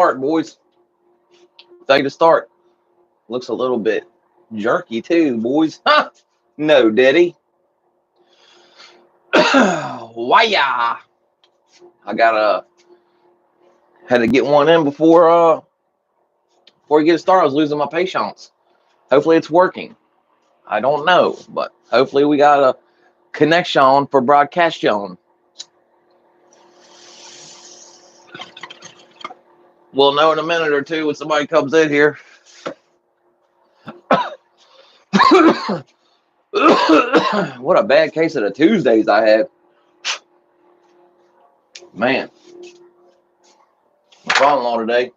boys. Thing to start. Looks a little bit jerky too, boys. Huh? No, Diddy. Why? I gotta had to get one in before we get started. I was losing my patience. Hopefully it's working. I don't know, but hopefully we got a connection for broadcast. We'll know in a minute or two when somebody comes in here. What a bad case of the Tuesdays I had. Man, my father-in-law today.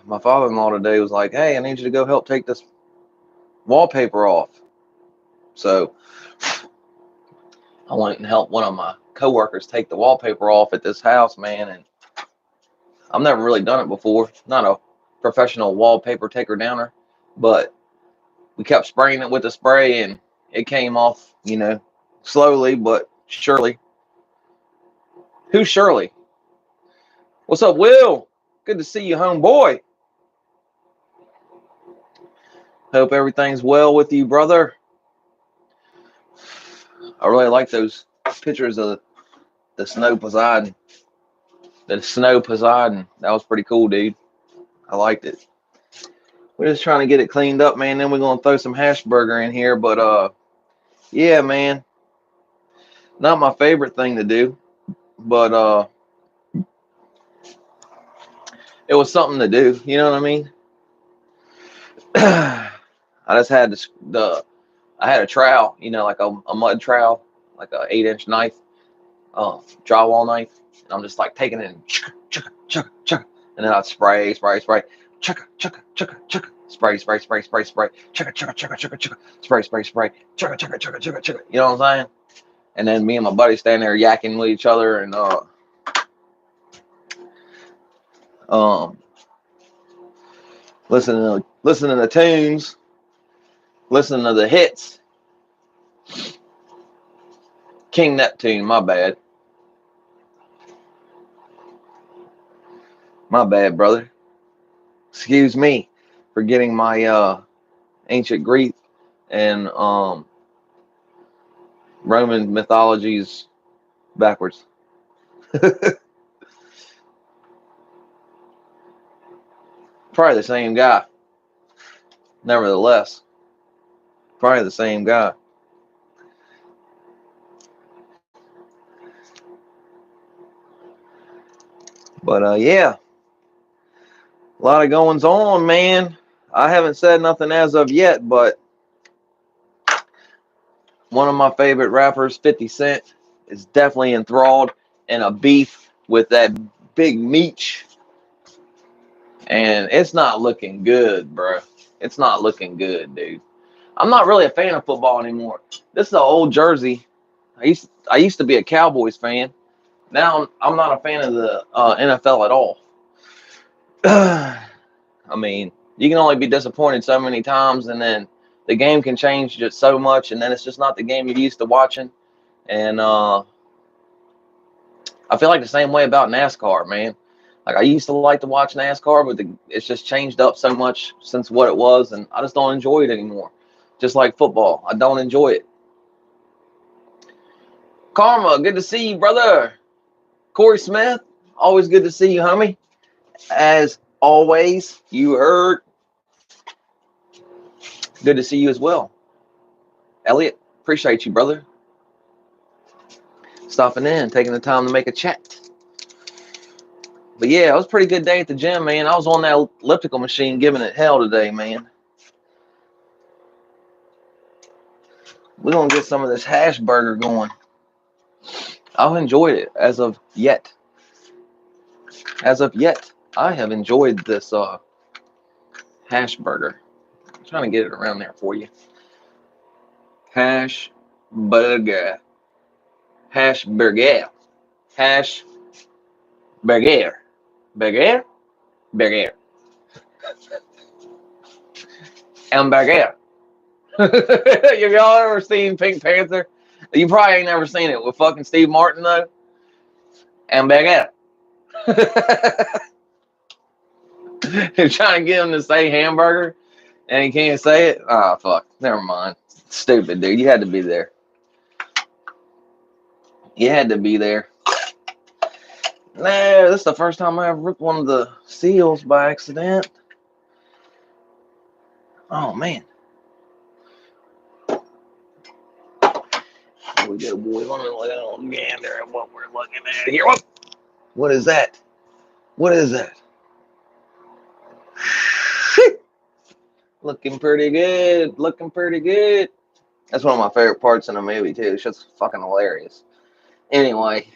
My father-in-law today was like, "Hey, I need you to go help take this wallpaper off." So I went and helped one of my coworkers take the wallpaper off at this house, man, and I've never really done it before. Not a professional wallpaper taker downer, but we kept spraying it with the spray and it came off, slowly but surely. Who's Shirley? What's up, Will? Good to see you, homeboy. Hope everything's well with you, brother. I really like those pictures of the snow Poseidon. The snow Poseidon. That was pretty cool, dude. I liked it. We're just trying to get it cleaned up, man. Then we're gonna throw some hash burger in here. But yeah, man. Not my favorite thing to do, but it was something to do. You know what I mean? I just had I had a trowel, like a mud trowel, like a 8-inch knife, drywall knife. And I'm just like taking it and chugga, and then I'd spray, chugga, chugga, chugga, chugga, spray, chugga, spray, chugga. You know what I'm saying? And then me and my buddy standing there yakking with each other and listening to the tunes, listening to the hits. King Neptune, my bad. My bad, brother. Excuse me for getting my ancient Greek and Roman mythologies backwards. Probably the same guy. Nevertheless, probably the same guy. But yeah, a lot of goings on, man. I haven't said nothing as of yet, but one of my favorite rappers, 50 Cent, is definitely enthralled in a beef with that Big Meech. And it's not looking good, bro. It's not looking good, dude. I'm not really a fan of football anymore. This is an old jersey. I used to be a Cowboys fan. Now I'm not a fan of the NFL at all. I mean, you can only be disappointed so many times, and then the game can change just so much, and then it's just not the game you're used to watching. And I feel like the same way about NASCAR, man. Like I used to like to watch NASCAR, but it's just changed up so much since what it was, and I just don't enjoy it anymore. Just like football, I don't enjoy it. Karma, good to see you, brother. Corey Smith, always good to see you, homie. As always, you heard. Good to see you as well. Elliot, appreciate you, brother. Stopping in, taking the time to make a chat. But yeah, it was a pretty good day at the gym, man. I was on that elliptical machine giving it hell today, man. We're going to get some of this hash burger going. I've enjoyed it as of yet. As of yet, I have enjoyed this hash burger. I'm trying to get it around there for you. Hash burger. Hash burger. Hash burger. Burger? Burger. Hamburger. Have y'all ever seen Pink Panther? You probably ain't never seen it with fucking Steve Martin, though. Hamburger. They're trying to get him to say hamburger, and he can't say it. Oh fuck! Never mind. Stupid dude. You had to be there. You had to be there. No, this is the first time I ever ripped one of the seals by accident. Oh man. Here we go, boy. Let me look at a gander at what we're looking at here. What is that? What is that? Looking pretty good. Looking pretty good. That's one of my favorite parts in the movie too. It's just fucking hilarious. Anyway.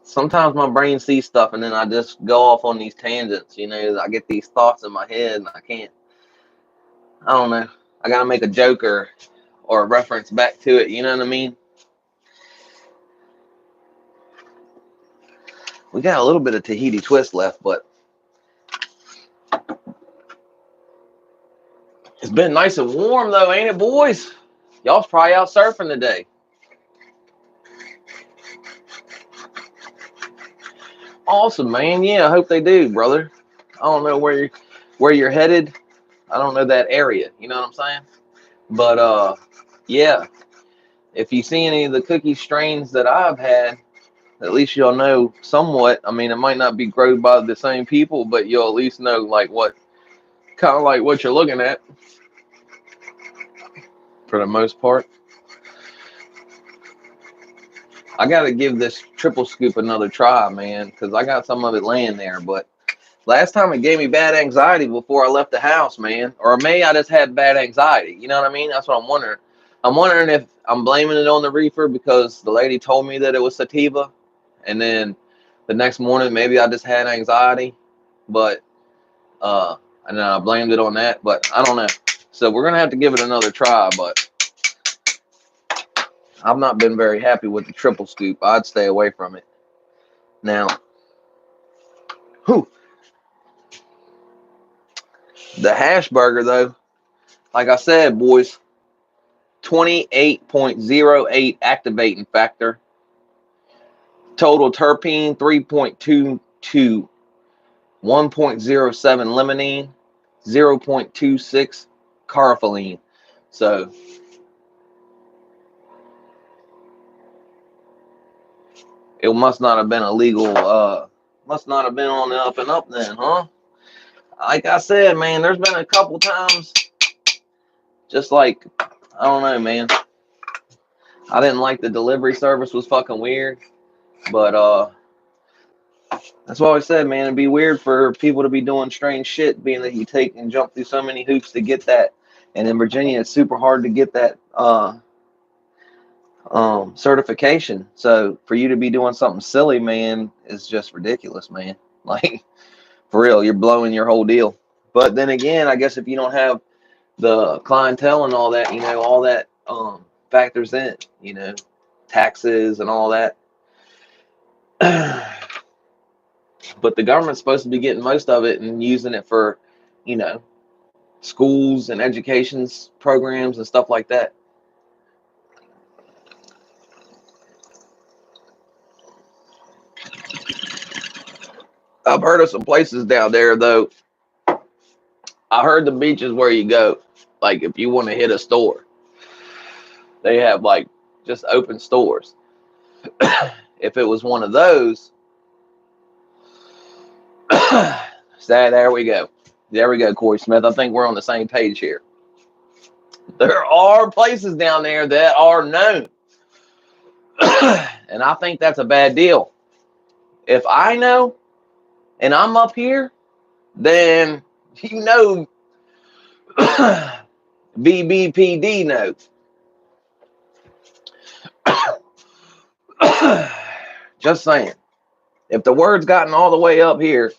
Sometimes my brain sees stuff and then I just go off on these tangents. You know, I get these thoughts in my head and I can't. I don't know. I gotta make a joke or a reference back to it. You know what I mean? We got a little bit of Tahiti twist left, but it's been nice and warm though, ain't it, boys? Y'all's probably out surfing today. Awesome, man. Yeah, I hope they do, brother. I don't know where you're headed. I don't know that area. You know what I'm saying? But yeah. If you see any of the cookie strains that I've had, at least you'll know somewhat. I mean, it might not be grown by the same people, but you'll at least know like what kind of like what you're looking at for the most part. I got to give this triple scoop another try, man, because I got some of it laying there. But last time it gave me bad anxiety before I left the house, man. Or maybe I just had bad anxiety. You know what I mean? That's what I'm wondering. I'm wondering if I'm blaming it on the reefer because the lady told me that it was sativa. And then the next morning, maybe I just had anxiety. But, and then I blamed it on that. But I don't know. So we're going to have to give it another try. But I've not been very happy with the triple scoop. I'd stay away from it. Now, whew, the hash burger, though, like I said, boys, 28.08 activating factor. Total terpene, 3.22. 1.07 limonene, 0.26 carfilene. So, it must not have been illegal. Must not have been on the up and up then, huh? Like I said, man, there's been a couple times, just like, I don't know, man. I didn't like the delivery service, was fucking weird. But that's why I said, man, it'd be weird for people to be doing strange shit, being that you take and jump through so many hoops to get that. And in Virginia, it's super hard to get that certification. So for you to be doing something silly, man, is just ridiculous, man. Like, for real, you're blowing your whole deal. But then again, I guess if you don't have the clientele and all that, you know, all that factors in, you know, taxes and all that. But the government's supposed to be getting most of it and using it for, you know, schools and education's programs and stuff like that. I've heard of some places down there, though. I heard the beach is where you go. Like, if you want to hit a store, they have, like, just open stores. If it was one of those, so there we go. There we go, Corey Smith. I think we're on the same page here. There are places down there that are known. And I think that's a bad deal. If I know and I'm up here, then you know BBPD knows. Just saying. If the word's gotten all the way up here,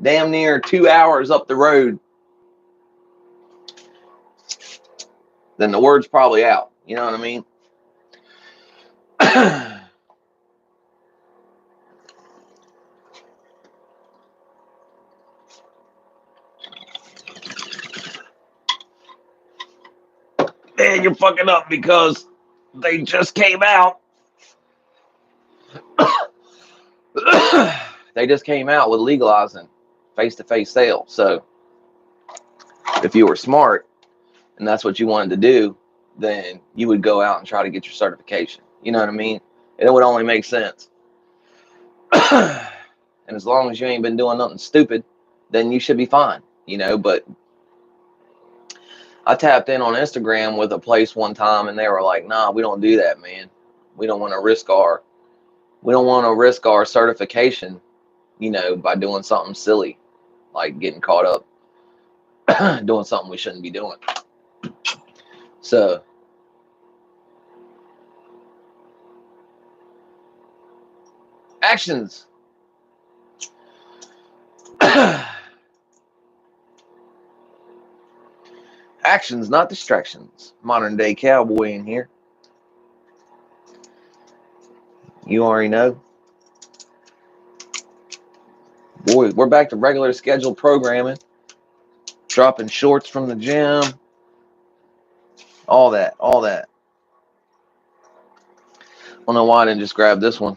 damn near 2 hours up the road, then the word's probably out. You know what I mean? And you're fucking up because they just came out. They just came out with legalizing face-to-face sales. So if you were smart and that's what you wanted to do, then you would go out and try to get your certification. You know what I mean? It would only make sense. And as long as you ain't been doing nothing stupid, then you should be fine, you know. But I tapped in on Instagram with a place one time and they were like, nah, we don't do that, man. We don't want to risk our certification, you know, by doing something silly, like getting caught up doing something we shouldn't be doing. So actions. Actions, not distractions. Modern day cowboy in here. You already know. Boy, we're back to regular scheduled programming. Dropping shorts from the gym. All that. I don't know why I didn't just grab this one.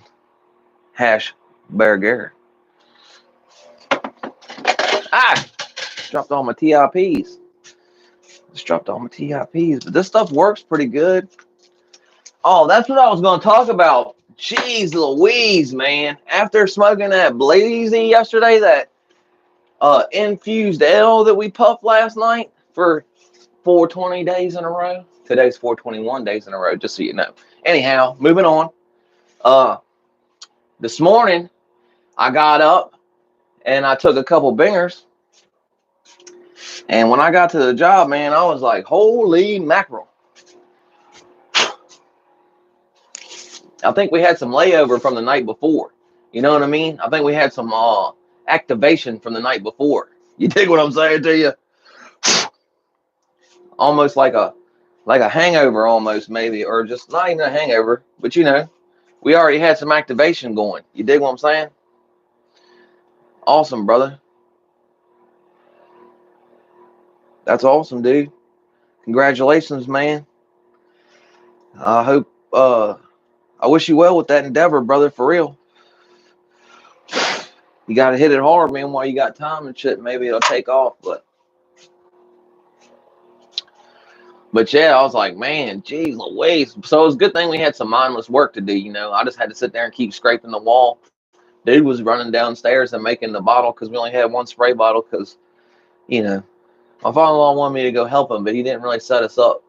Hash burger. Ah! Dropped all my TIPs. Just dropped all my TIPs. But this stuff works pretty good. Oh, that's what I was going to talk about. Jeez Louise, man. After smoking that Blazy yesterday, that infused L that we puffed last night for 420 days in a row. Today's 421 days in a row, just so you know. Anyhow, moving on. This morning, I got up and I took a couple bingers. And when I got to the job, man, I was like, holy mackerel. I think we had some layover from the night before. You know what I mean? I think we had some activation from the night before. You dig what I'm saying to you? Almost like a hangover, almost maybe, or just not even a hangover, but you know, we already had some activation going. You dig what I'm saying? Awesome, brother. That's awesome, dude. Congratulations, man. I hope I wish you well with that endeavor, brother, for real. You got to hit it hard, man, while you got time and shit. Maybe it'll take off, but yeah, I was like, man, geez Louise. So it's a good thing we had some mindless work to do, you know. I just had to sit there and keep scraping the wall. Dude was running downstairs and making the bottle because we only had one spray bottle because, you know, my father-in-law wanted me to go help him, but he didn't really set us up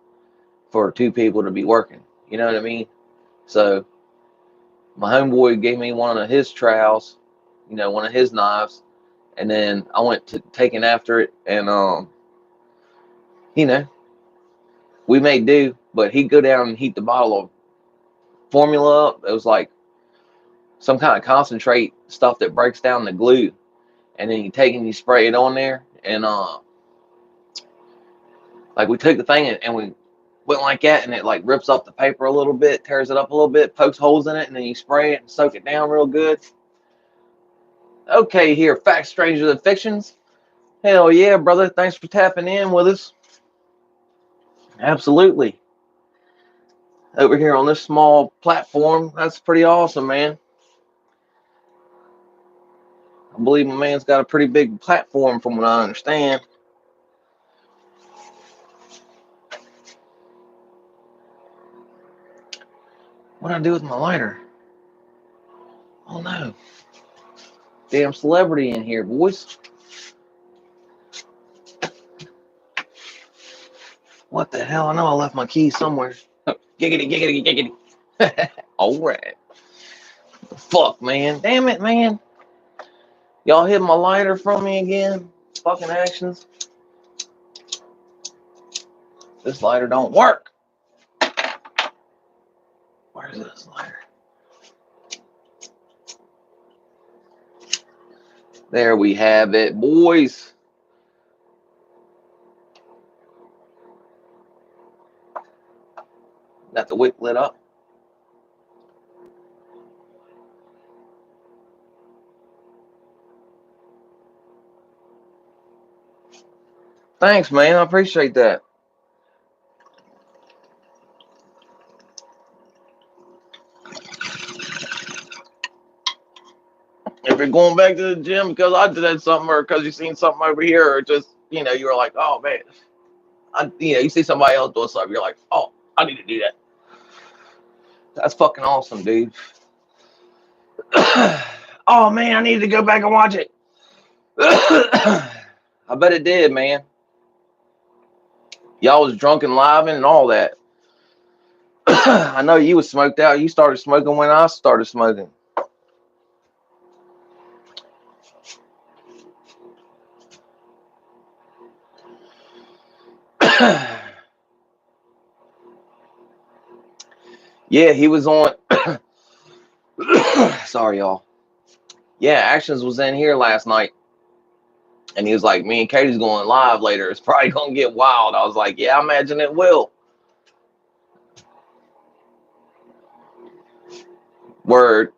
for two people to be working. You know what I mean? So my homeboy gave me one of his trowels, you know, one of his knives, and then I went to taking after it, and you know, we made do, but he'd go down and heat the bottle of formula up. It was like some kind of concentrate stuff that breaks down the glue, and then you take and you spray it on there, and like we took the thing and we went like that, and it like rips up the paper a little bit, tears it up a little bit, pokes holes in it, and then you spray it and soak it down real good. Okay, here, Facts Stranger Than Fictions. Hell yeah, brother. Thanks for tapping in with us. Absolutely. Over here on this small platform, that's pretty awesome, man. I believe my man's got a pretty big platform from what I understand. What'd I do with my lighter? Oh no. Damn celebrity in here, boys. What the hell? I know I left my keys somewhere. Giggity, giggity, giggity. All right. Fuck, man. Damn it, man. Y'all hit my lighter from me again? Fucking actions. This lighter don't work. Where's this lighter? There we have it, boys. Got the wick lit up. Thanks, man. I appreciate that. you're going back to the gym because I did something or because you seen something over here or just, you were like, oh man, you see somebody else doing something, you're like, oh, I need to do that. That's fucking awesome, dude. Oh man, I need to go back and watch it. I bet it did, man. Y'all was drunk and living and all that. I know you was smoked out. You started smoking when I started smoking. Yeah, he was on. Sorry, y'all. Yeah, Actions was in here last night. And he was like, me and Katie's going live later. It's probably going to get wild. I was like, yeah, I imagine it will. Word.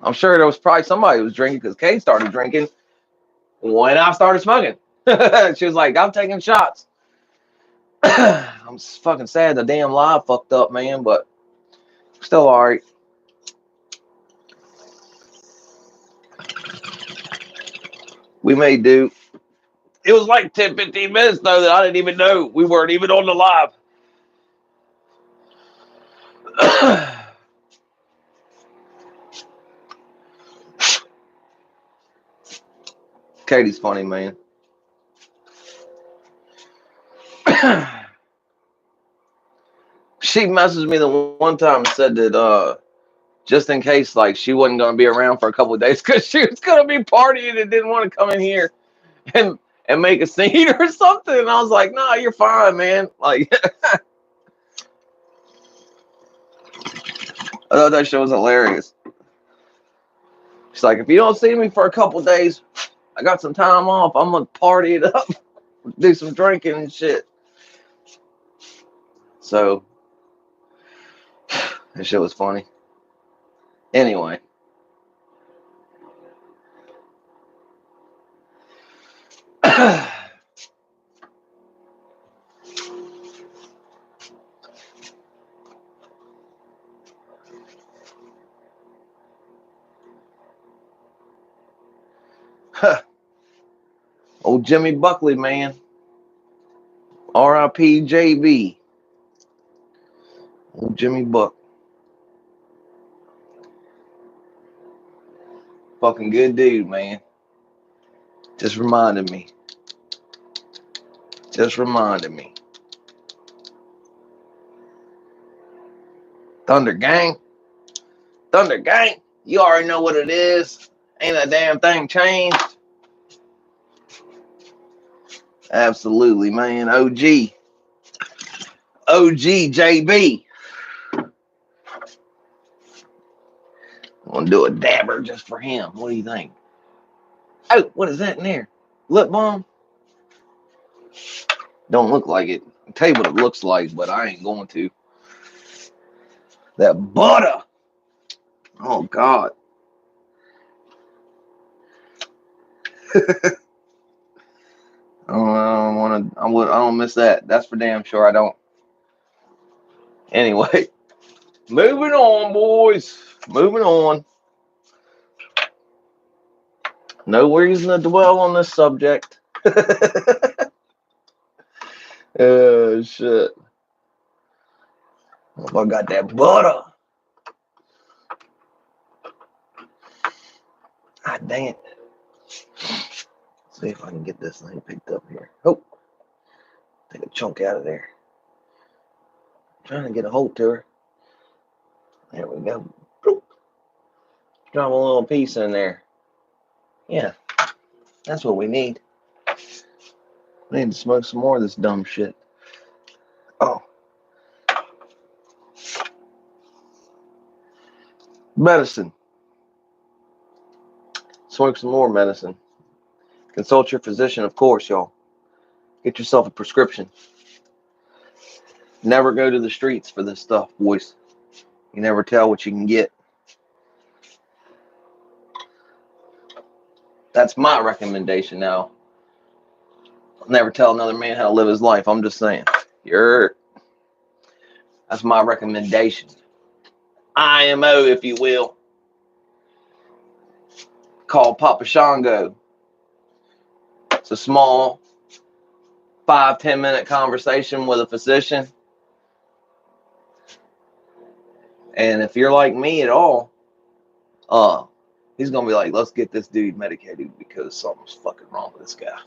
I'm sure there was probably somebody who was drinking because Kate started drinking when I started smoking. She was like, I'm taking shots. I'm fucking sad the damn live fucked up, man, but still all right. We may do. It was like 10, 15 minutes, though, that I didn't even know we weren't even on the live. Katie's funny, man. She messaged me the one time and said that just in case, like, she wasn't going to be around for a couple of days because she was going to be partying and didn't want to come in here and make a scene or something. And I was like, nah, you're fine, man. Like, I thought that show was hilarious. She's like, if you don't see me for a couple of days, I got some time off. I'm going to party it up, do some drinking and shit. So, that shit was funny. Anyway. Old Jimmy Buckley, man. R.I.P. JB. Old Jimmy Buck. Fucking good dude, man. Just reminded me. Thunder Gang. You already know what it is. Ain't a damn thing changed. Absolutely, man. OG JB. I'm gonna do a dabber just for him. What do you think? Oh, what is that in there? Lip balm? Don't look like it. I'll tell you what it looks like, but I ain't going to. That butter. Oh God. I don't miss that. That's for damn sure I don't. Anyway, moving on, boys. Moving on. No reason to dwell on this subject. Oh shit. Oh, I got that butter. God dang it. Let's see if I can get this thing picked up here. Oh, take a chunk out of there. Trying to get a hold to her. There we go. Drop a little piece in there. Yeah, that's what we need. We need to smoke some more of this dumb shit. Oh. Medicine. Smoke some more medicine. Consult your physician, of course, y'all. Get yourself a prescription. Never go to the streets for this stuff, boys. You never tell what you can get. That's my recommendation now. I'll never tell another man how to live his life. I'm just saying. That's my recommendation. IMO, if you will. called Papa Shango. It's a small 5-10 minute conversation with a physician. And if you're like me at all, he's gonna be like, let's get this dude medicated because something's fucking wrong with this guy.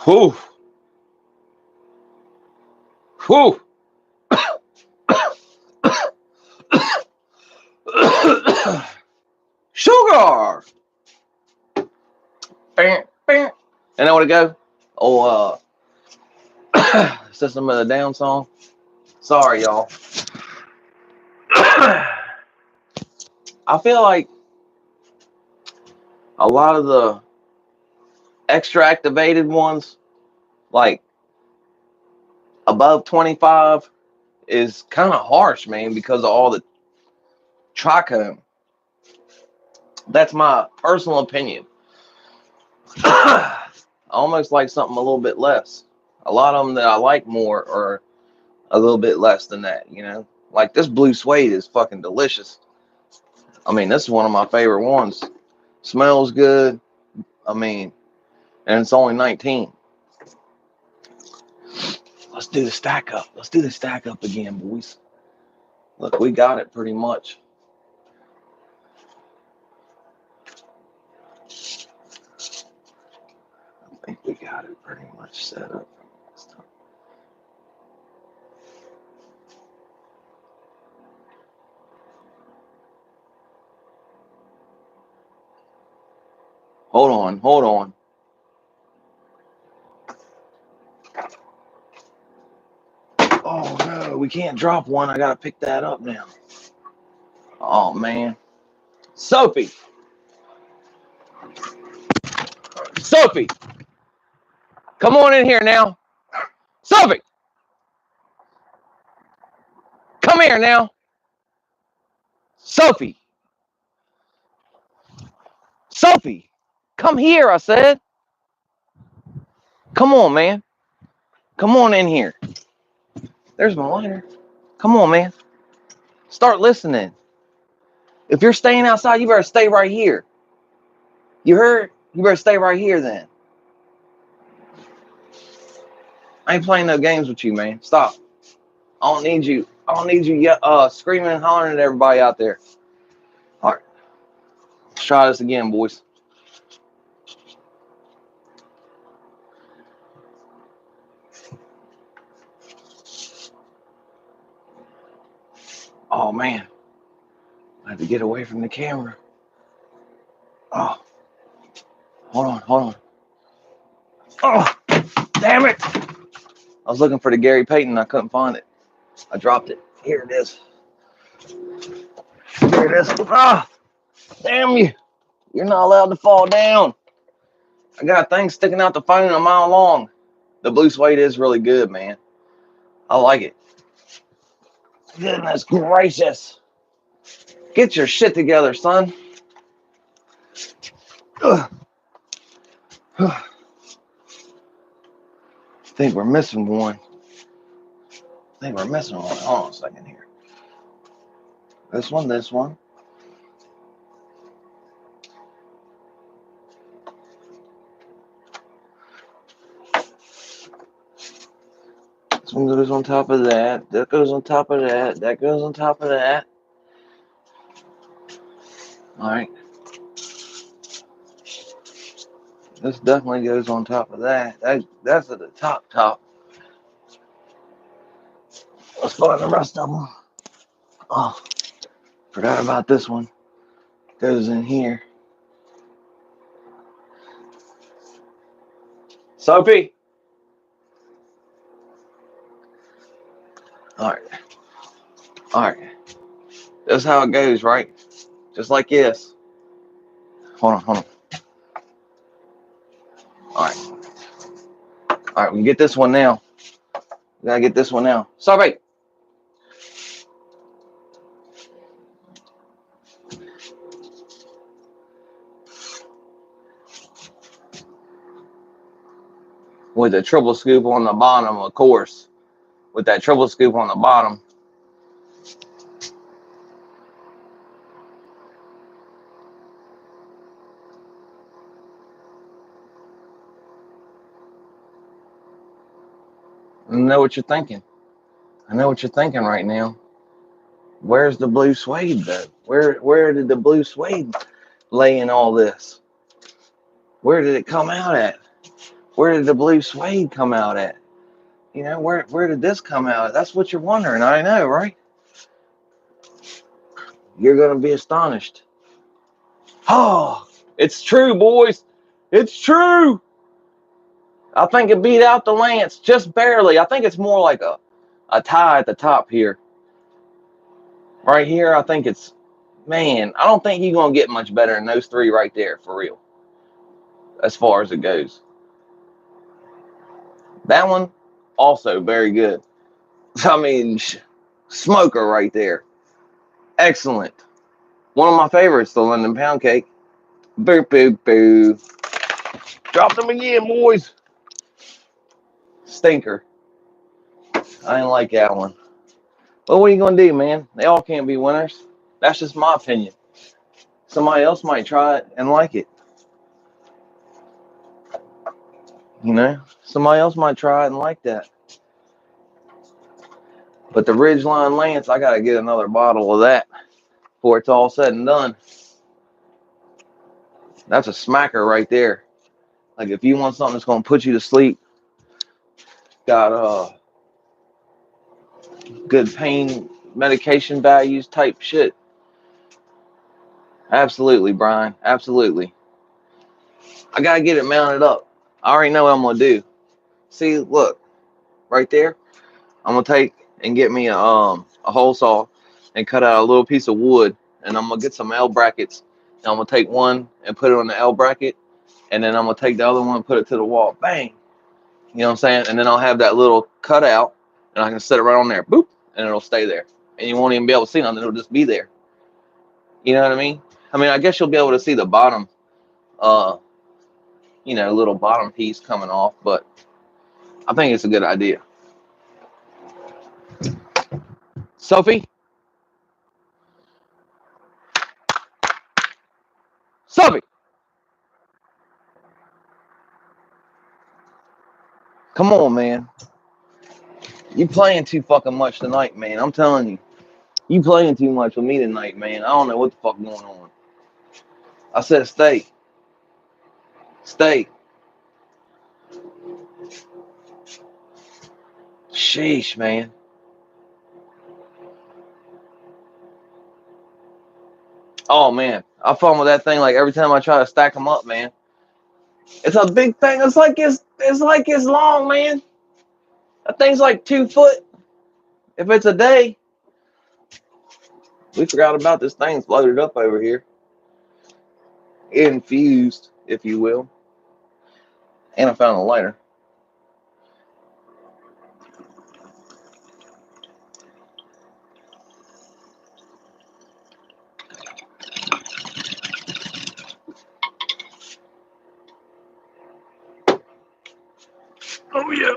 Whew. Whew. Sugar. And I want to go. Oh, System of a Down song. Sorry, y'all. I feel like a lot of the extra activated ones, like above 25, is kind of harsh, man, because of all the trichome. That's my personal opinion. I almost like something a little bit less. A lot of them that I like more are a little bit less than that, you know? Like this blue suede is fucking delicious. I mean, this is one of my favorite ones. Smells good. I mean, and it's only 19. Let's do the stack up. Let's do the stack up again, boys. Look, we got it pretty much. I think we got it pretty much set up this time. Hold on, hold on. Oh no, we can't drop one. I gotta pick that up now. Oh man. Sophie. Sophie. Come on in here now. Sophie. Come here now. Sophie. Sophie. Come here, I said. Come on, man. Come on in here. There's my lighter. Come on, man. Start listening. If you're staying outside, you better stay right here. You heard? You better stay right here then. I ain't playing no games with you, man. Stop. I don't need you. I don't need you screaming and hollering at everybody out there. All right. Let's try this again, boys. Oh, man. I have to get away from the camera. Oh. Hold on, hold on. Oh, damn it. I was looking for the Gary Payton. I couldn't find it. I dropped it. Here it is. Here it is. Ah, damn you. You're not allowed to fall down. I got a thing sticking out the phone a mile long. The blue suede is really good, man. I like it. Goodness gracious. Get your shit together, son. I think we're missing one. Hold on a second here. This one. This one goes on top of that. That goes on top of that. That goes on top of that. All right. This definitely goes on top of that. That's at the top. Let's find the rest of them. Oh, forgot about this one. Goes in here. Sophie. All right. That's how it goes, right? Just like this. Hold on. All right, we can get this one now. We gotta get this one now. Sophie. with a triple scoop on the bottom, of course. With that triple scoop on the bottom. I know what you're thinking. I know what you're thinking right now. Where's the blue suede though? Where did the blue suede lay in all this? Where did it come out at? Where did the blue suede come out at? You know, where did this come out at? That's what you're wondering. I know, right? You're gonna be astonished. Oh, it's true, boys. It's true. I think it beat out the Lance just barely. I think it's more like a tie at the top here. Right here, I think it's, man, I don't think he's going to get much better than those three right there, for real, as far as it goes. That one, also very good. I mean, smoker right there. Excellent. One of my favorites, the London Pound Cake. Boo, boo, boo. Drop them again, boys. Stinker. I didn't like that one. But what are you going to do, man? They all can't be winners. That's just my opinion. Somebody else might try it and like it. You know, somebody else might try it and like that. But the Ridgeline Lance, I got to get another bottle of that before it's all said and done. That's a smacker right there. Like if you want something that's going to put you to sleep, got good pain medication values type shit. Absolutely, Brian. Absolutely. I got to get it mounted up. I already know what I'm going to do. See, look, right there. I'm going to take and get me a hole saw and cut out a little piece of wood. And I'm going to get some L brackets. And I'm going to take one and put it on the L bracket. And then I'm going to take the other one and put it to the wall. Bang. You know what I'm saying? And then I'll have that little cutout. And I can set it right on there. Boop. And it'll stay there. And you won't even be able to see nothing. It'll just be there. You know what I mean? I mean, I guess you'll be able to see the bottom, little bottom piece coming off. But I think it's a good idea. Sophie? Sophie! Come on, man. You playing too fucking much tonight, man. I'm telling you. You playing too much with me tonight, man. I don't know what the fuck going on. I said stay. Stay. Sheesh, man. Oh, man. I fumble with that thing like every time I try to stack them up, man. It's a big thing. It's like it's long, man. That thing's like 2 foot. If it's a day. We forgot about this thing floated up over here. Infused, if you will. And I found a lighter. Oh, yeah.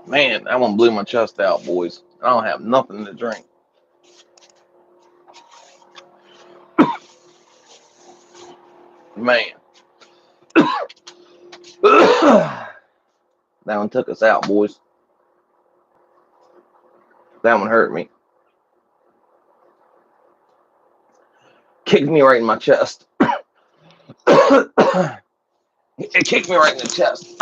Man, that one blew my chest out, boys. I don't have nothing to drink. Man. That one took us out, boys. That one hurt me. Kicked me right in my chest. It kicked me right in the chest.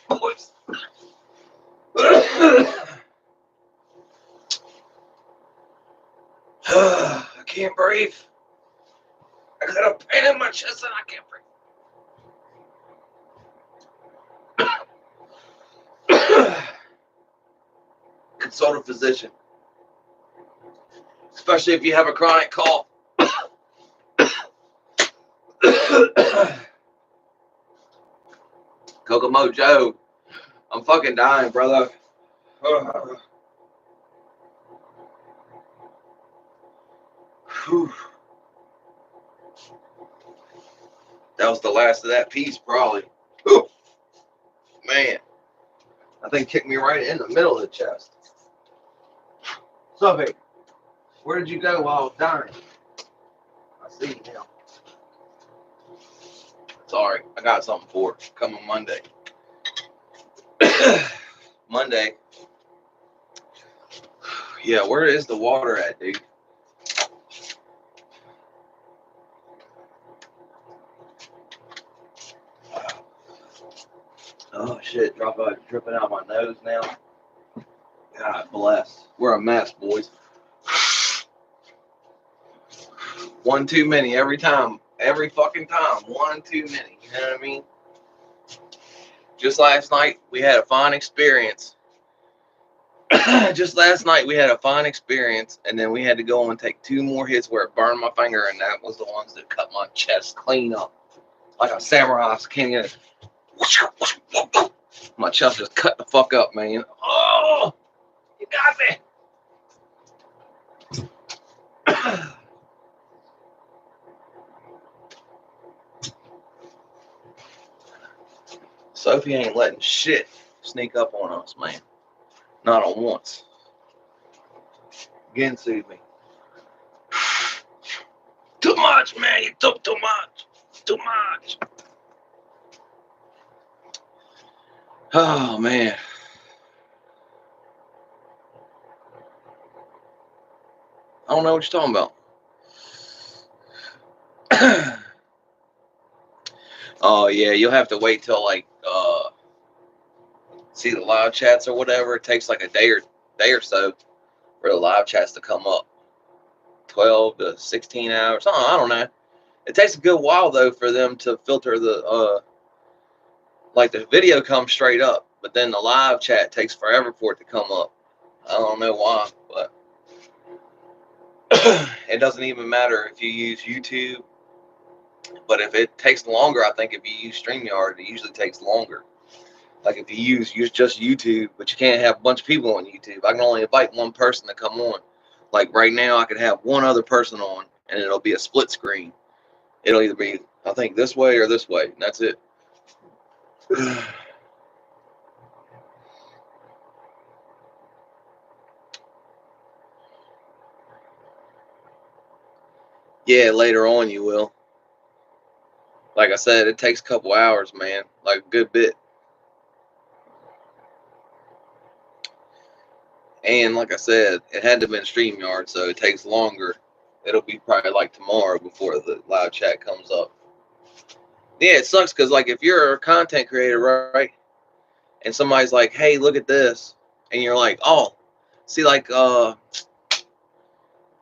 Boys. can't breathe. I got a pain in my chest and I can't breathe. Consult a physician, especially if you have a chronic cough. Kokomo Joe, I'm fucking dying, brother. That was the last of that piece, probably. Whew. Man, I think kicked me right in the middle of the chest. Subby, where did you go while I was dying? I see you now. Sorry, I got something for it. Coming Monday. Monday. Yeah, where is the water at, dude? Oh shit, dripping out my nose now. God bless. We're a mess, boys. One too many every time. Every fucking time. One too many. You know what I mean? Just last night, we had a fine experience. Just last night, we had a fine experience, and then we had to go and take 2 more hits where it burned my finger, and that was the ones that cut my chest clean up. Like a samurai king. My chest just cut the fuck up, man. Oh, you got me. Sophie ain't letting shit sneak up on us, man. Not on once. Again, sued me. Too much, man. You took too much. Too much. Oh, man. I don't know what you're talking about. Oh, yeah. You'll have to wait till, like, see the live chats or whatever. It takes like a day or so for the live chats to come up. 12 to 16 hours. Oh, I don't know. It takes a good while though for them to filter the like the video comes straight up, but then the live chat takes forever for it to come up. I don't know why, but it doesn't even matter if you use YouTube. But if it takes longer, I think if you use StreamYard, it usually takes longer. Like if you use just YouTube, but you can't have a bunch of people on YouTube. I can only invite one person to come on. Like right now, I could have one other person on, and it'll be a split screen. It'll either be, I think, this way or this way, and that's it. Yeah, later on you will. Like I said, it takes a couple hours, man. Like a good bit. And like I said, it had to have been StreamYard, so it takes longer. It'll be probably like tomorrow before the live chat comes up. Yeah, it sucks because like if you're a content creator, right, and somebody's like, "Hey, look at this," and you're like, "Oh, see, like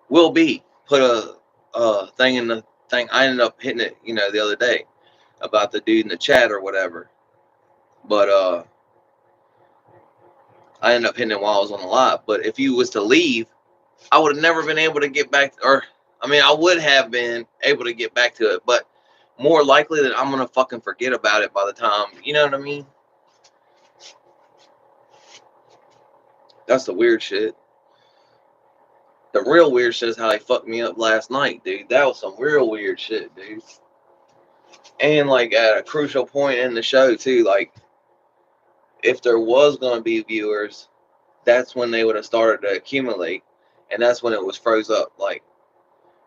Will B put a thing in the thing." I ended up hitting it, the other day about the dude in the chat or whatever. But I ended up hitting it while I was on the live. But if you was to leave, I would have never been able to get back, I would have been able to get back to it, but more likely that I'm gonna fucking forget about it by the time, you know what I mean? That's the weird shit. The real weird shit is how they fucked me up last night, dude. That was some real weird shit, dude. And like at a crucial point in the show too, like if there was gonna be viewers, that's when they would have started to accumulate, and that's when it was froze up. Like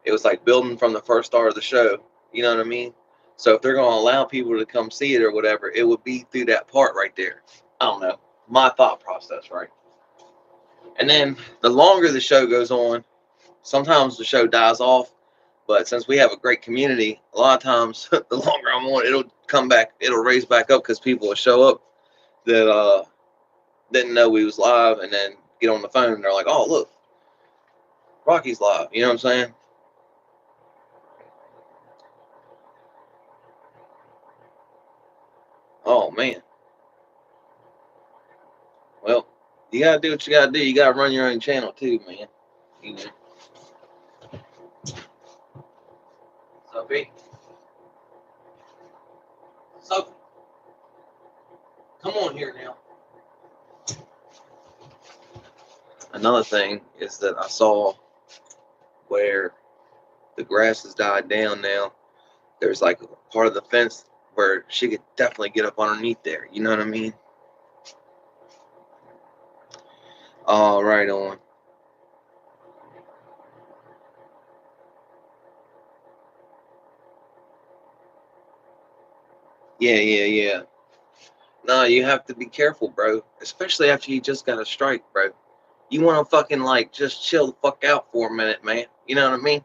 it was like building from the first start of the show. You know what I mean? So if they're gonna allow people to come see it or whatever, it would be through that part right there. I don't know. My thought process, right? And then the longer the show goes on, sometimes the show dies off. But since we have a great community, a lot of times the longer I'm on, it'll come back, it'll raise back up because people will show up that didn't know we was live and then get on the phone and they're like, "Oh, look, Rocky's live." You know what I'm saying? Oh man. Well, you gotta do what you gotta do. You gotta run your own channel too, man. You know. Sophie. Sophie, come on here now. Another thing is that I saw where the grass has died down now. There's like a part of the fence where she could definitely get up underneath there. You know what I mean? Oh, right on. Yeah. No, you have to be careful, bro. Especially after you just got a strike, bro. You want to fucking like just chill the fuck out for a minute, man. You know what I mean?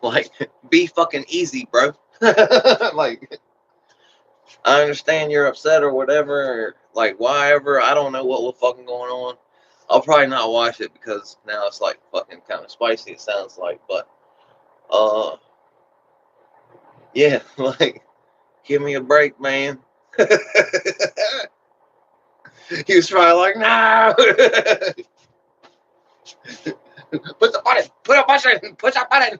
Like, be fucking easy, bro. Like, I understand you're upset or whatever, or like why ever. I don't know what was fucking going on. I'll probably not watch it because now it's like fucking kind of spicy. It sounds like, but uh, yeah, like give me a break, man. He was probably like, no. Put the button. Put a button. Push a button.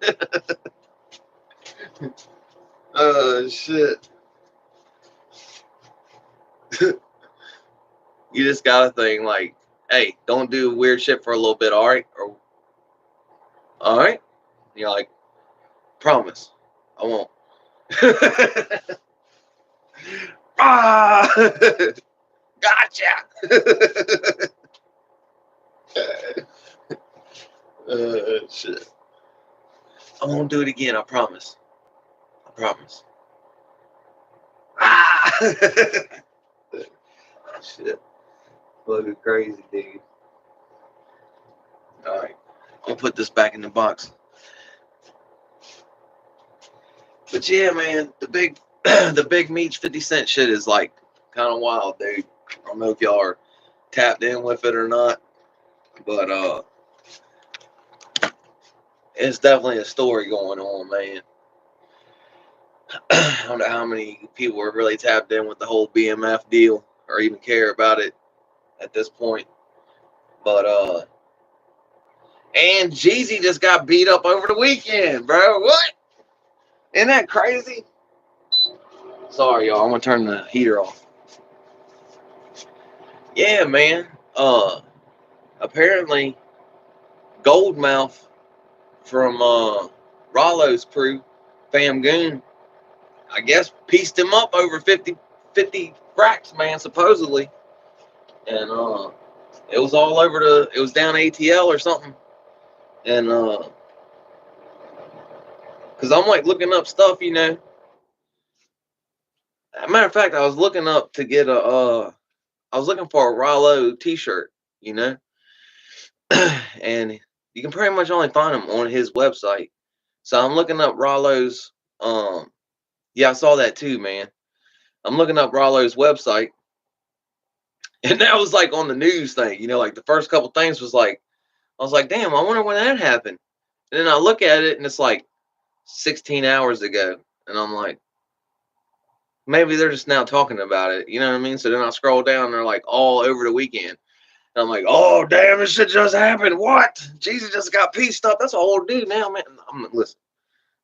Shit. You just gotta think like, hey, don't do weird shit for a little bit, all right? Or all right? You're like, promise, I won't. Ah, gotcha. Shit. I won't do it again. I promise. I promise. Ah, shit. Fucking crazy, dude. All right, I'll put this back in the box. But yeah, man, the big, the big Meech 50 Cent shit is like kind of wild, dude. I don't know if y'all are tapped in with it or not, but it's definitely a story going on, man. I don't know how many people are really tapped in with the whole BMF deal or even care about it at this point. But and Jeezy just got beat up over the weekend, bro. What? Isn't that crazy? Sorry, y'all. I'm gonna turn the heater off. Yeah, man. Apparently, Goldmouth from Rollo's crew, Fam Goon, I guess pieced him up over 50 racks, man, supposedly. And it was all over it was down ATL or something. And because I'm like looking up stuff, you know. As a matter of fact, I was looking up to get I was looking for a Rollo t-shirt, you know. And you can pretty much only find them on his website. So I'm looking up Rollo's yeah, I saw that too, man. I'm looking up Rollo's website, and that was like on the news thing, you know, like the first couple things was like, I was like, damn, I wonder when that happened. And then I look at it and it's like 16 hours ago. And I'm like, maybe they're just now talking about it. You know what I mean? So then I scroll down and they're like all over the weekend. And I'm like, oh, damn, this shit just happened. What? Jesus just got pieced up. That's an old dude now, man. Listen,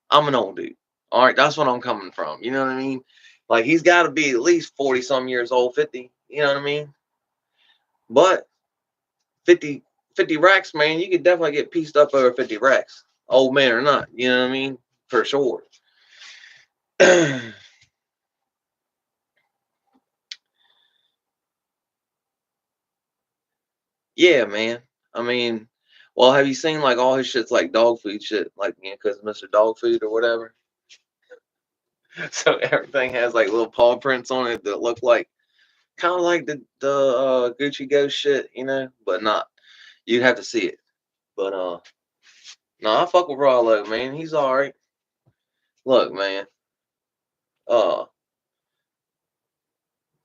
I'm an old dude. All right, that's what I'm coming from. You know what I mean? Like, he's got to be at least 40 some years old, 50. You know what I mean? But 50 racks, man, you could definitely get pieced up over 50 racks, old man or not. You know what I mean? For sure. Yeah, man. I mean, well, have you seen like all his shit's like dog food shit, like because Mr. Dog Food or whatever. So everything has like little paw prints on it that look like kind of like the Gucci Ghost shit, you know, but not. You'd have to see it. But no, I fuck with Rollo, man. He's all right. Look, man. Uh,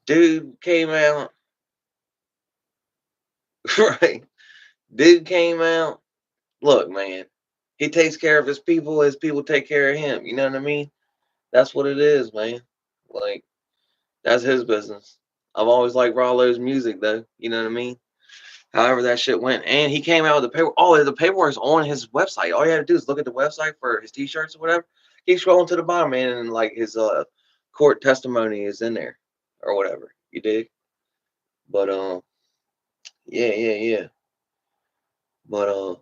dude came out right. Dude came out. Look, man. He takes care of his people take care of him. You know what I mean? That's what it is, man. Like That's his business. I've always liked Rollo's music though. You know what I mean? However that shit went. And he came out with the paper. Oh, the paperwork's on his website. All you have to do is look at the website for his t-shirts or whatever. Keep scrolling to the bottom, man, and like his court testimony is in there or whatever. You dig? But yeah. But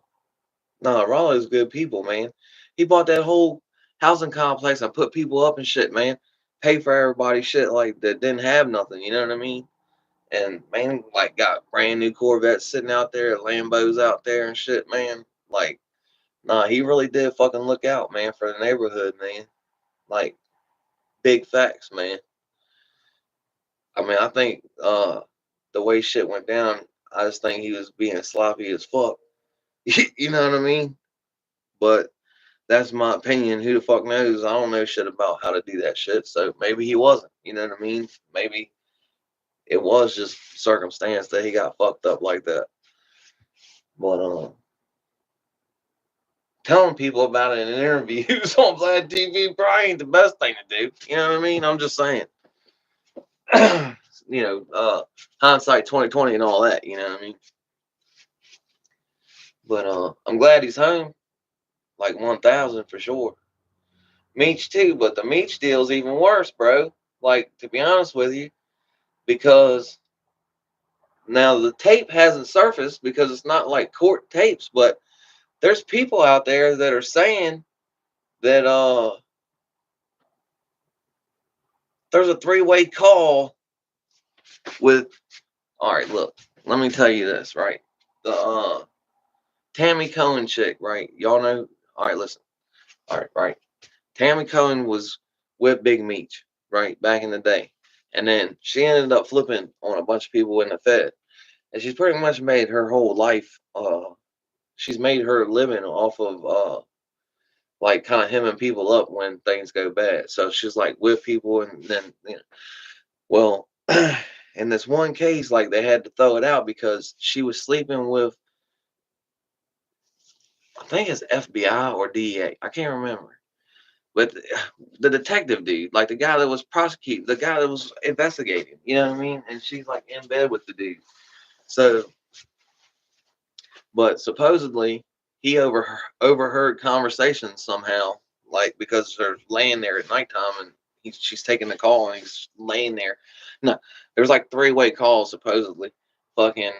no, Rollo's good people, man. He bought that whole housing complex and put people up and shit, man. Pay for everybody shit like that didn't have nothing, you know what I mean? And man, like got brand new Corvettes sitting out there, Lambos out there and shit, man. Like, nah, he really did fucking look out, man, for the neighborhood, man. Like, big facts, man. I mean, I think the way shit went down, I just think he was being sloppy as fuck. You know what I mean? But that's my opinion. Who the fuck knows? I don't know shit about how to do that shit. So maybe he wasn't. You know what I mean? Maybe it was just circumstance that he got fucked up like that. But telling people about it in interviews on Vlad TV probably ain't the best thing to do. You know what I mean? I'm just saying. You know, hindsight 2020 and all that. You know what I mean? But I'm glad he's home. Like 1,000 for sure. Meech too, but the Meech deal's even worse, bro. Like, to be honest with you, because now the tape hasn't surfaced because it's not like court tapes, but there's people out there that are saying that there's a three-way call with, all right, look, let me tell you this, right? The Tammy Cohen chick, right? Y'all know, all right, listen. All right. Tammy Cohen was with Big Meech, right, back in the day. And then she ended up flipping on a bunch of people in the Fed. And she's pretty much made her whole life, she's made her living off of like kind of hemming people up when things go bad. So she's like with people and then well in this one case, like they had to throw it out because she was sleeping with, I think it's FBI or DEA. I can't remember. But the detective dude, like the guy that was prosecuting, the guy that was investigating, you know what I mean? And she's like in bed with the dude. So, but supposedly he overheard conversations somehow, like because they're laying there at nighttime and she's taking the call and he's laying there. No, there's like three-way calls supposedly, fucking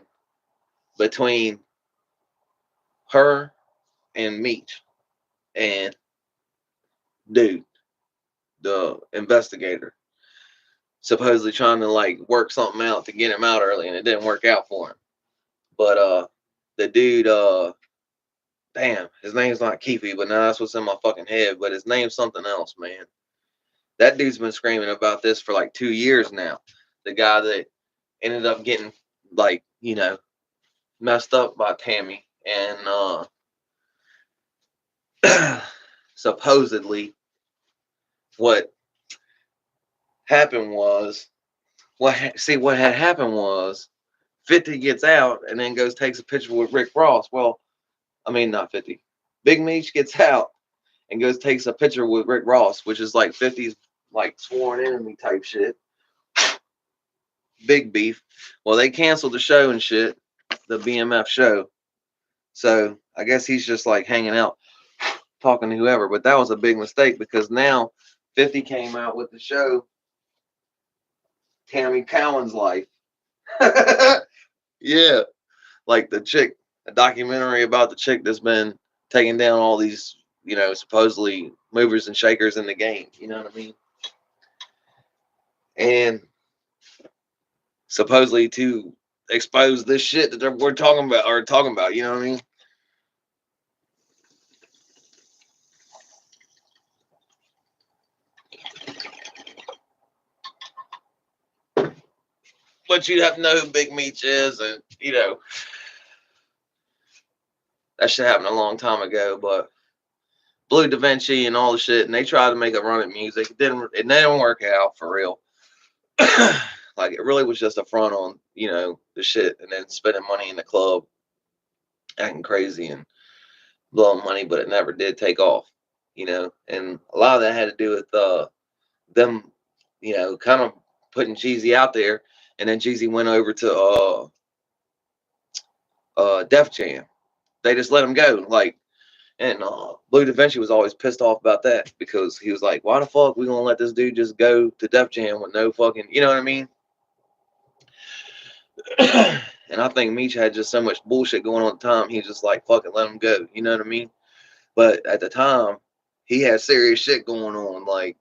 between her and Meech and dude, the investigator, supposedly trying to like work something out to get him out early, and it didn't work out for him. But the dude, damn, his name's not Keefe, but now that's what's in my fucking head. But his name's something else, man. That dude's been screaming about this for like 2 years now. The guy that ended up getting like, you know, messed up by Tammy and supposedly what happened was what had happened was 50 gets out and then goes takes a picture with Rick Ross. Well, I mean not 50. Big Meech gets out and goes takes a picture with Rick Ross, which is like 50's like sworn enemy type shit. Big beef. Well, they canceled the show and shit, the BMF show. So I guess he's just like hanging out, talking to whoever. But that was a big mistake because now 50 came out with the show Tammy Cowan's Life. Yeah, like the chick, a documentary about the chick that's been taking down all these, you know, supposedly movers and shakers in the game. You know what I mean? And supposedly to expose this shit that we're talking about. You know what I mean? But you have to know who Big Meech is, and you know that shit happened a long time ago. But Blue Da Vinci and all the shit, and they tried to make a run at music. It didn't work out for real. Like it really was just a front on, you know, the shit, and then spending money in the club, acting crazy and blowing money, but it never did take off, you know. And a lot of that had to do with them, you know, kind of putting Jeezy out there, and then Jeezy went over to Def Jam. They just let him go, like, and Blue Da Vinci was always pissed off about that because he was like, "Why the fuck we gonna let this dude just go to Def Jam with no fucking," you know what I mean? And I think Meech had just so much bullshit going on at the time. He just like, fucking let him go. You know what I mean? But at the time, he had serious shit going on. Like,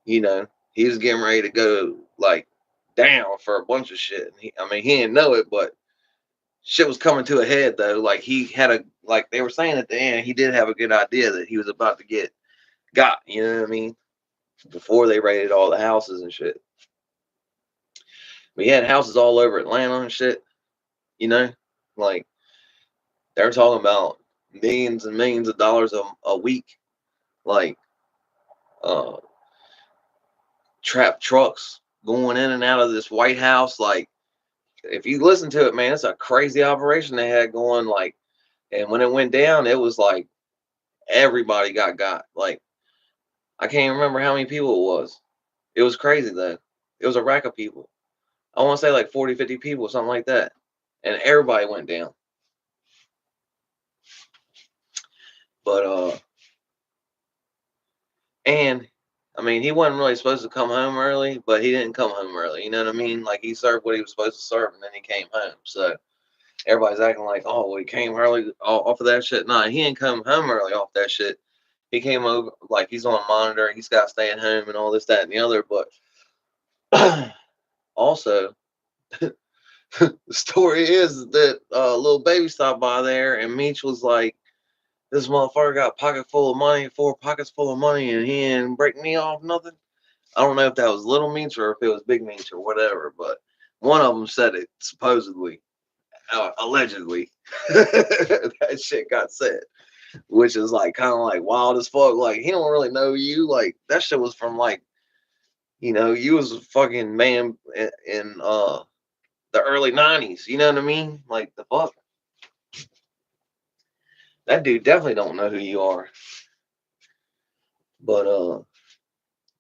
you know, he was getting ready to go like down for a bunch of shit. I mean, he didn't know it, but shit was coming to a head though. Like he had a, like they were saying at the end, he did have a good idea that he was about to get got. You know what I mean? Before they raided all the houses and shit. We had houses all over Atlanta and shit. You know, like they're talking about millions and millions of dollars a week, like uh trap trucks going in and out of this White House. Like if you listen to it, man, it's a crazy operation they had going. Like, and when it went down, it was like everybody got. Like I can't remember how many people it was. It was crazy though. It was a rack of people. I want to say like 40, 50 people, something like that. And everybody went down. But and I mean, he wasn't really supposed to come home early, but he didn't come home early. You know what I mean? Like he served what he was supposed to serve, and then he came home. So everybody's acting like, oh, well, he came early off of that shit. Nah, he didn't come home early off that shit. He came over like he's on monitor. He's got to stay at home and all this, that, and the other. But also, the story is that Lil Baby stopped by there, and Meech was like, this motherfucker got a pocket full of money, 4 pockets full of money, and he didn't break me off nothing. I don't know if that was Little Meech or if it was Big Meech or whatever, but one of them said it supposedly, allegedly. That shit got said, which is like kind of like wild as fuck. Like he don't really know you. Like that shit was from like, you know, you was a fucking man in the early '90s. You know what I mean? Like the fuck. That dude definitely don't know who you are. But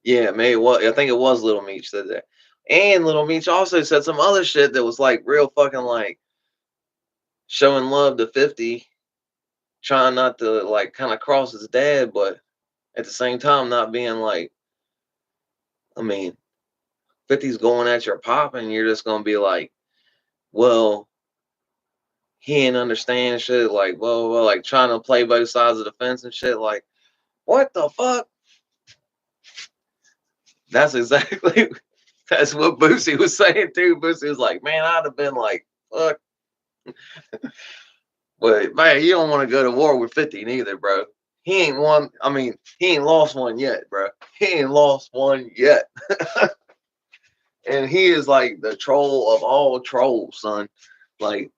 yeah, maybe what I think it was Little Meech said that. And Little Meech also said some other shit that was like real fucking like showing love to 50, trying not to like kind of cross his dad, but at the same time not being like, I mean, 50's going at your pop and you're just gonna be like, well, he ain't understand shit, like, well, like trying to play both sides of the fence and shit, like, what the fuck? That's exactly that's what Boosie was saying too. Boosie was like, man, I'd have been like, fuck. But man, you don't want to go to war with 50 neither, bro. He ain't won. I mean, he ain't lost one yet, bro. He ain't lost one yet. And he is like the troll of all trolls, son. Like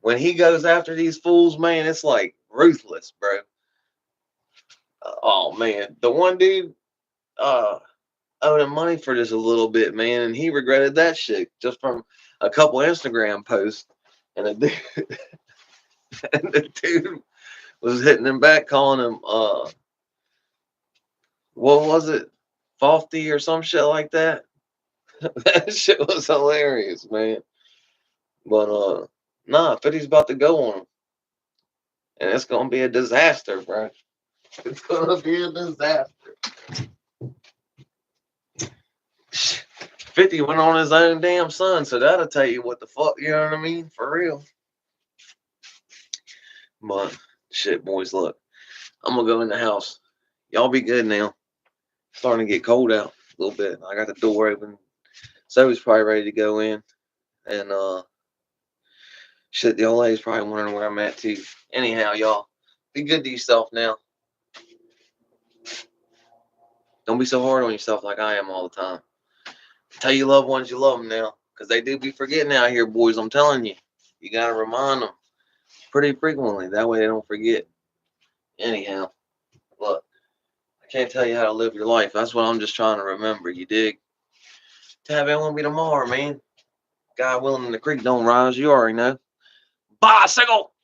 when he goes after these fools, man, it's like ruthless, bro. Oh man, the one dude owed him money for just a little bit, man, and he regretted that shit just from a couple Instagram posts. And the dude, and the dude was hitting him back, calling him what was it, Fofty or some shit like that. That shit was hilarious, man. But nah, 50's about to go on him, and it's gonna be a disaster, bro. It's gonna be a disaster. 50 went on his own damn son, so that'll tell you what the fuck, you know what I mean? For real. But shit, boys, look, I'm gonna go in the house. Y'all be good now. Starting to get cold out a little bit. I got the door open. Zoe's probably ready to go in. And shit, the old lady's probably wondering where I'm at too. Anyhow, y'all, be good to yourself now. Don't be so hard on yourself like I am all the time. Tell your loved ones you love them now, because they do be forgetting out here, boys. I'm telling you. You got to remind them pretty frequently. That way they don't forget. Anyhow, look, I can't tell you how to live your life. That's what I'm just trying to remember. You dig? Tab, it won't be tomorrow, man. God willing, the creek don't rise. You already know. Bicycle!